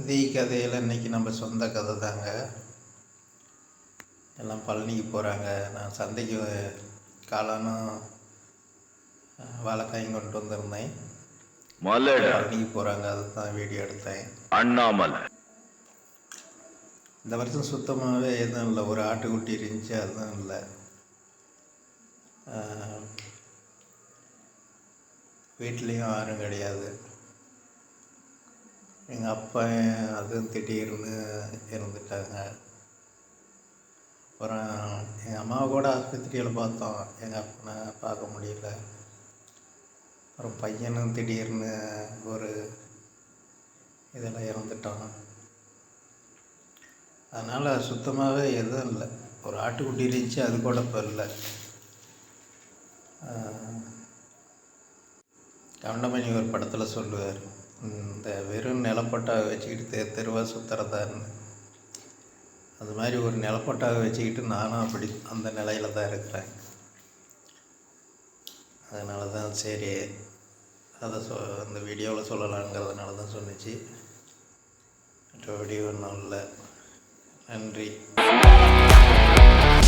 இதே கதையில் இன்றைக்கி நம்ம சொந்த கதை தாங்க. எல்லாம் பழனிக்கு போகிறாங்க. நான் சந்தைக்கு காளானும் வாழைக்காயும் கொண்டு வந்திருந்தேன். பழனிக்கு போகிறாங்க, அதுதான் வீடியோ எடுத்தேன். அண்ணாமலை இந்த வருஷம் சுத்தமாகவே எதுவும் இல்லை. ஒரு ஆட்டுக்குட்டி இருந்துச்சு, அதுவும் இல்லை. வீட்லேயும் யாரும் கிடையாது. எங்கள் அப்பா அதுவும் திடீர்னு இறந்துட்டாங்க. அப்புறம் எங்கள் அம்மாவை கூட ஆஸ்பத்திரியில் பார்த்தோம், எங்கள் அப்பனை பார்க்க முடியல. அப்புறம் பையனும் திடீர்னு ஒரு இதெல்லாம் இறந்துட்டான். அதனால் சுத்தமாகவே எதுவும் இல்லை. ஒரு ஆட்டுக்குட்டி இருந்துச்சு, அது கூட இப்போ இல்லை. கவுண்டமணி ஒரு படத்தில் சொல்லுவார், இந்த வெறும் நிலப்பட்டாவை வச்சுக்கிட்டு தெருவாக சுற்றுறதான்னு. அது மாதிரி ஒரு நிலப்பட்டாவை வச்சுக்கிட்டு நானும் அப்படி அந்த நிலையில் தான் இருக்கிறேன். அதனால தான் சரி அதை அந்த வீடியோவில் சொல்லலாங்கிறதுனால தான் சொன்னிச்சு. மற்ற வீடியோ ஒன்றும் இல்லை. நன்றி.